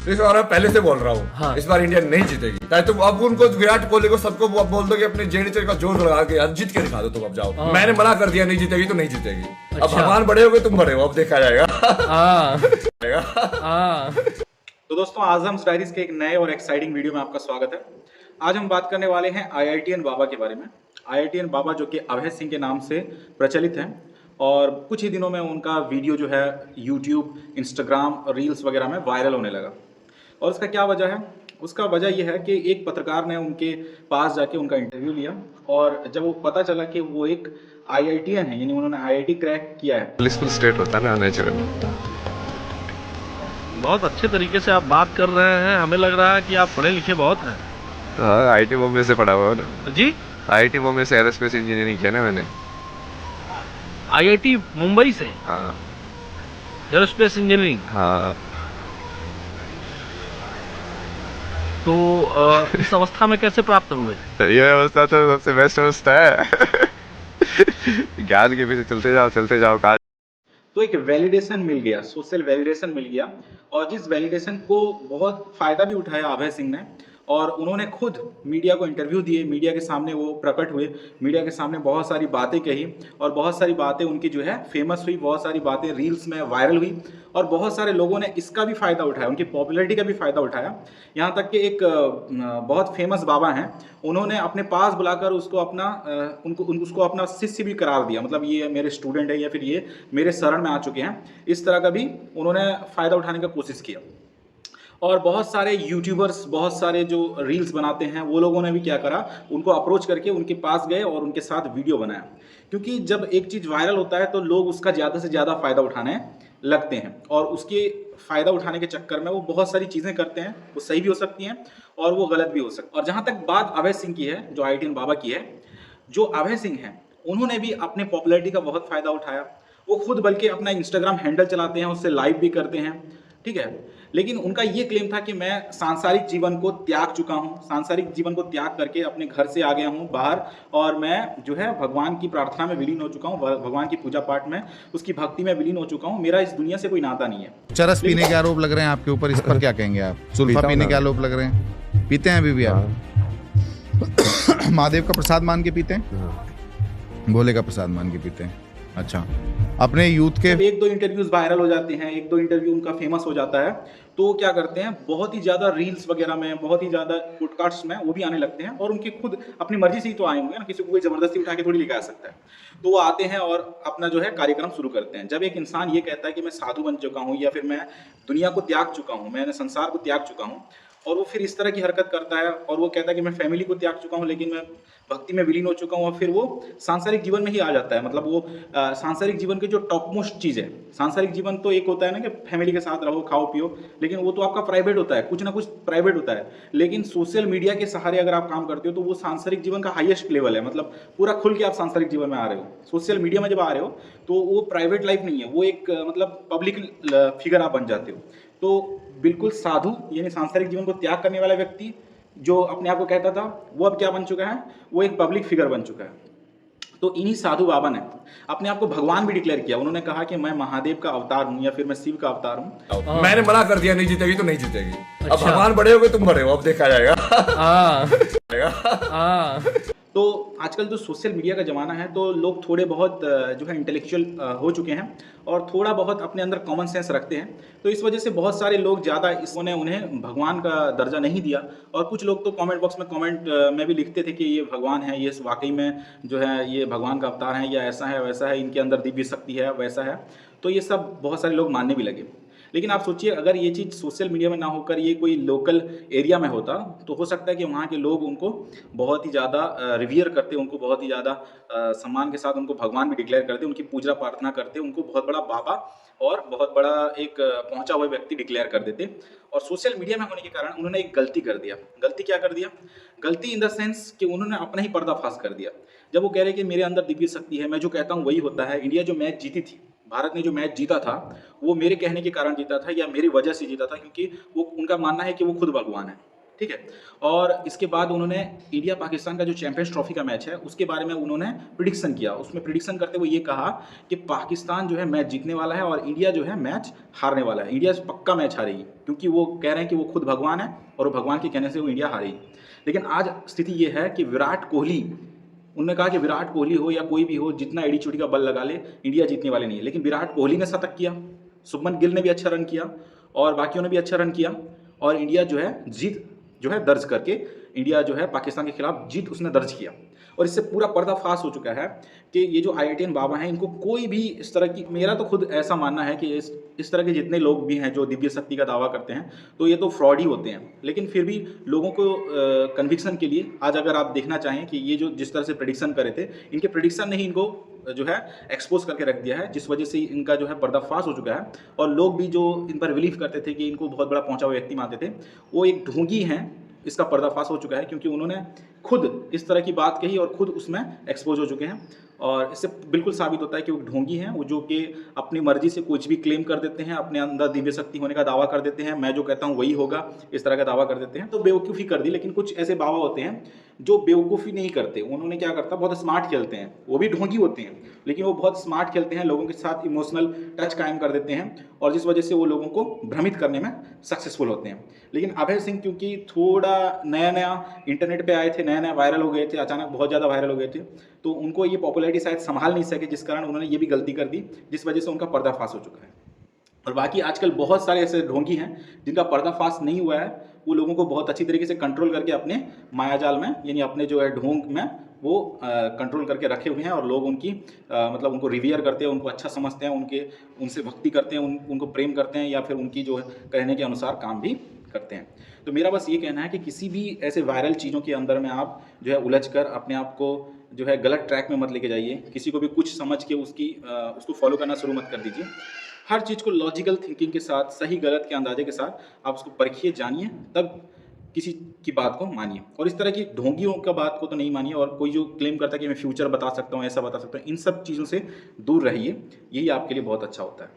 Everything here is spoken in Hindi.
इस बार मैं पहले से बोल रहा हूँ, हाँ। इस बार इंडिया नहीं जीतेगी। चाहे तुम अब उनको विराट कोहली को सबको बोल दो कि अपने जेडीचे का जोर लगा के यार जीत के दिखा दो, तुम अब जाओ। हाँ। मैंने मना कर दिया नहीं जीतेगी तो नहीं जीतेगी। अब अच्छा। भगवान बड़े हो गए, तुम बड़े हो, अब देखा जाएगा। हाँ हाँ तो दोस्तों, आजम्स डायरीज के एक नए और एक्साइटिंग वीडियो में आपका स्वागत है। आज हम बात करने वाले हैं IITN बाबा के बारे में। IITN बाबा जो कि अभय सिंह के नाम से प्रचलित हैं और कुछ ही दिनों में उनका वीडियो जो है यूट्यूब, इंस्टाग्राम और रील्स वगैरह में वायरल होने लगा। और उसका क्या वजह है? उसका वजह यह है कि एक पत्रकार ने उनके पास जाके उनका इंटरव्यू लिया और जब वो पता चला कि वो एक IITN है, यानी उन्होंने IIT क्रैक किया है। ब्लिसफुल स्टेट होता है ना नेचुरल। बहुत अच्छे तरीके से आप बात कर रहे हैं, हमें लग रहा है कि आप पढ़े लिखे बहुत हैं। हाँ, आईटी बॉम्बे से पढ़ा हुआ है ना। जी, आईटी बॉम्बे से एरोस्पेस इंजीनियरिंग किया ना मैंने। IIT मुंबई से हाँ एरोस्पेस इंजीनियरिंग। हाँ। तो इस अवस्था में कैसे प्राप्त हुए? ये अवस्था तो सबसे बेस्ट अवस्था है। ज्ञान के पीछे चलते जाओ काज। तो एक वैलिडेशन मिल गया, सोशल वैलिडेशन मिल गया, और जिस वैलिडेशन को बहुत फायदा भी उठाया अभय सिंह ने। और उन्होंने खुद मीडिया को इंटरव्यू दिए, मीडिया के सामने वो प्रकट हुए, मीडिया के सामने बहुत सारी बातें कही और बहुत सारी बातें उनकी जो है फेमस हुई, बहुत सारी बातें रील्स में वायरल हुई और बहुत सारे लोगों ने इसका भी फ़ायदा उठाया, उनकी पॉपुलैरिटी का भी फ़ायदा उठाया। यहाँ तक कि एक बहुत फेमस बाबा हैं, उन्होंने अपने पास बुलाकर उसको अपना उसको अपना शिष्य भी करार दिया, मतलब ये मेरे स्टूडेंट है या फिर ये मेरे शरण में आ चुके हैं। इस तरह का भी उन्होंने फ़ायदा उठाने का कोशिश किया। और बहुत सारे यूट्यूबर्स, बहुत सारे जो रील्स बनाते हैं, वो लोगों ने भी क्या करा, उनको अप्रोच करके उनके पास गए और उनके साथ वीडियो बनाया। क्योंकि जब एक चीज़ वायरल होता है तो लोग उसका ज़्यादा से ज़्यादा फ़ायदा उठाने लगते हैं और उसके फ़ायदा उठाने के चक्कर में वो बहुत सारी चीज़ें करते हैं। वो सही भी हो सकती हैं और वो गलत भी हो सकती हैं। और जहाँ तक बात अभय सिंह की है, जो IITN बाबा की है, जो अभय सिंह हैं उन्होंने भी अपने पॉपुलैरिटी का बहुत फ़ायदा उठाया। वो खुद बल्कि अपना इंस्टाग्राम हैंडल चलाते हैं, उससे लाइव भी करते हैं, ठीक है। लेकिन उनका ये क्लेम था कि मैं सांसारिक जीवन को त्याग चुका हूँ, सांसारिक जीवन को त्याग करके अपने घर से आ गया हूँ बाहर और मैं जो है भगवान की प्रार्थना में विलीन हो चुका हूँ, भगवान की पूजा पाठ में, उसकी भक्ति में विलीन हो चुका हूँ। मेरा इस दुनिया से कोई नाता नहीं है। चरस पीने के आरोप लग रहे हैं आपके ऊपर, इस पर क्या कहेंगे आप? सुल्फा पीने के आरोप लग रहे हैं, पीते हैं अभी भी आप? महादेव का प्रसाद मान के पीते हैं, भोले का प्रसाद मान के पीते हैं? अच्छा, अपने यूथ के एक दो इंटरव्यूज वायरल हो जाते हैं, एक दो इंटरव्यू उनका फेमस हो जाता है, तो क्या करते हैं, बहुत ही ज़्यादा रील्स वगैरह में, बहुत ही ज़्यादा पॉडकास्ट में वो भी आने लगते हैं। और उनके खुद अपनी मर्जी से ही तो आए होंगे ना, किसी को कोई ज़बरदस्ती उठा के थोड़ी लेकर आ सकता है। तो वो आते हैं और अपना जो है कार्यक्रम शुरू करते हैं। जब एक इंसान ये कहता है कि मैं साधु बन चुका हूँ या फिर मैं दुनिया को त्याग चुका हूँ, मैंने संसार को त्याग चुका हूँ, और वो फिर इस तरह की हरकत करता है और वो कहता है कि मैं फैमिली को त्याग चुका हूँ लेकिन मैं भक्ति में विलीन हो चुका हूँ, और फिर वो सांसारिक जीवन में ही आ जाता है। मतलब वो सांसारिक जीवन की जो टॉप मोस्ट चीज़ है, सांसारिक जीवन तो एक होता है ना कि फैमिली के साथ रहो, खाओ पियो, लेकिन वो तो आपका प्राइवेट होता है, कुछ ना कुछ प्राइवेट होता है। लेकिन सोशल मीडिया के सहारे अगर आप काम करते हो तो वो सांसारिक जीवन का हाईएस्ट लेवल है, मतलब पूरा खुल के आप सांसारिक जीवन में आ रहे हो। सोशल मीडिया में जब आ रहे हो तो वो प्राइवेट लाइफ नहीं है, वो एक मतलब पब्लिक फिगर आप बन जाते हो। तो बिल्कुल साधु यानी सांसारिक जीवन को त्याग करने वाला व्यक्ति जो अपने आप को कहता था, वो अब क्या बन चुका है, वो एक पब्लिक फिगर बन चुका है। तो इन्हीं साधु बाबा ने अपने आप को भगवान भी डिक्लेयर किया। उन्होंने कहा कि मैं महादेव का अवतार हूँ या फिर मैं शिव का अवतार हूँ। मैंने मना कर दिया नहीं जीतेगी तो नहीं जीतेगी। अब अच्छा। भगवान बड़े हो गए, तुम बड़े हो, अब देखा जाएगा। हाँ हाँ तो आजकल जो सोशल मीडिया का ज़माना है तो लोग थोड़े बहुत जो है इंटेलेक्चुअल हो चुके हैं और थोड़ा बहुत अपने अंदर कॉमन सेंस रखते हैं। तो इस वजह से बहुत सारे लोग ज़्यादा इसने उन्हें भगवान का दर्जा नहीं दिया। और कुछ लोग तो कमेंट बॉक्स में कमेंट में भी लिखते थे कि ये भगवान है, ये वाकई में जो है ये भगवान का अवतार है, या ऐसा है वैसा है, इनके अंदर दिव्य शक्ति है, वैसा है। तो ये सब बहुत सारे लोग मानने भी लगे। लेकिन आप सोचिए, अगर ये चीज़ सोशल मीडिया में ना होकर ये कोई लोकल एरिया में होता तो हो सकता है कि वहाँ के लोग उनको बहुत ही ज़्यादा रिवियर करते, उनको बहुत ही ज़्यादा सम्मान के साथ उनको भगवान भी डिक्लेयर करते, उनकी पूजा प्रार्थना करते, उनको बहुत बड़ा बाबा और बहुत बड़ा एक पहुंचा हुआ व्यक्ति डिक्लेयर कर देते। और सोशल मीडिया में होने के कारण उन्होंने एक गलती कर दिया। गलती क्या कर दिया? गलती इन द सेंस कि उन्होंने अपना ही पर्दाफाश कर दिया। जब वो कह रहे कि मेरे अंदर दिव्य शक्ति है, मैं जो कहता हूँ वही होता है, इंडिया जो मैच जीती थी, भारत ने जो मैच जीता था वो मेरे कहने के कारण जीता था या मेरी वजह से जीता था, क्योंकि वो उनका मानना है कि वो खुद भगवान है, ठीक है। और इसके बाद उन्होंने इंडिया पाकिस्तान का जो चैंपियंस ट्रॉफी का मैच है उसके बारे में उन्होंने प्रिडिक्शन किया। उसमें प्रिडिक्शन करते हुए ये कहा कि पाकिस्तान जो है मैच जीतने वाला है और इंडिया जो है मैच हारने वाला है। इंडिया पक्का मैच हारेगी, क्योंकि वो कह रहे हैं कि वो खुद भगवान है और वो भगवान के कहने से वो इंडिया हारेगी। लेकिन आज स्थिति ये है कि विराट कोहली, उन्होंने कहा कि विराट कोहली हो या कोई भी हो, जितना एड़ी चुड़ी का बल लगा ले, इंडिया जीतने वाले नहीं है। लेकिन विराट कोहली ने शतक किया, शुभमन गिल ने भी अच्छा रन किया और बाकियों ने भी अच्छा रन किया और इंडिया जो है जीत जो है दर्ज करके, इंडिया जो है पाकिस्तान के खिलाफ जीत उसने दर्ज किया। और इससे पूरा पर्दाफाश हो चुका है कि ये जो IITN बाबा हैं, इनको कोई भी इस तरह की, मेरा तो खुद ऐसा मानना है कि इस तरह के जितने लोग भी हैं जो दिव्य शक्ति का दावा करते हैं, तो ये तो फ्रॉड ही होते हैं। लेकिन फिर भी लोगों को कन्विक्शन के लिए आज अगर आप देखना चाहें कि ये जो जिस तरह से प्रेडिक्शन करे थे, इनके प्रेडिक्शन ने ही इनको जो है एक्सपोज करके रख दिया है, जिस वजह से इनका जो है पर्दाफाश हो चुका है। और लोग भी जो इन पर बिलीव करते थे कि इनको बहुत बड़ा पहुंचा हुआ व्यक्ति मानते थे, वो एक ढोंगी हैं, इसका पर्दाफाश हो चुका है। क्योंकि उन्होंने खुद इस तरह की बात कही और खुद उसमें एक्सपोज हो चुके हैं। और इससे बिल्कुल साबित होता है कि वो ढोंगी हैं, वो जो कि अपनी मर्जी से कुछ भी क्लेम कर देते हैं, अपने अंदर दिव्य शक्ति होने का दावा कर देते हैं, मैं जो कहता हूँ वही होगा, इस तरह का दावा कर देते हैं। तो बेवकूफ़ी कर दी। लेकिन कुछ ऐसे बाबा होते हैं जो बेवकूफ़ी नहीं करते, उन्होंने क्या करता, बहुत स्मार्ट खेलते हैं। वो भी ढोंगी होते हैं लेकिन वो बहुत स्मार्ट खेलते हैं, लोगों के साथ इमोशनल टच कायम कर देते हैं और जिस वजह से वो लोगों को भ्रमित करने में सक्सेसफुल होते हैं। लेकिन अभय सिंह क्योंकि थोड़ा नया नया इंटरनेट पे आए थे, नया नया वायरल हो गए थे, अचानक बहुत ज़्यादा वायरल हो गए थे, तो उनको ये पॉपुलैरिटी शायद संभाल नहीं सके, जिस कारण उन्होंने ये भी गलती कर दी, जिस वजह से उनका पर्दाफाश हो चुका है। और बाकी आजकल बहुत सारे ऐसे ढोंगी हैं जिनका पर्दाफाश नहीं हुआ है, वो लोगों को बहुत अच्छी तरीके से कंट्रोल करके अपने मायाजाल में, यानी अपने जो है ढोंग में वो कंट्रोल करके रखे हुए हैं। और लोग उनकी मतलब उनको रिवियर करते हैं, उनको अच्छा समझते हैं, उनसे भक्ति करते हैं, उनको प्रेम करते हैं, या फिर उनकी जो है कहने के अनुसार काम भी करते हैं। तो मेरा बस ये कहना है कि किसी भी ऐसे वायरल चीज़ों के अंदर में आप जो है उलझ कर अपने आप को जो है गलत ट्रैक में मत लेके जाइए। किसी को भी कुछ समझ के उसको फॉलो करना शुरू मत कर दीजिए। हर चीज़ को लॉजिकल थिंकिंग के साथ, सही गलत के अंदाजे के साथ आप उसको परखिए, जानिए, तब किसी की बात को मानिए। और इस तरह की ढोंगियों का बात को तो नहीं मानिए। और कोई जो क्लेम करता है कि मैं फ्यूचर बता सकता हूँ, ऐसा बता सकता हूँ, इन सब चीज़ों से दूर रहिए। यही आपके लिए बहुत अच्छा होता है।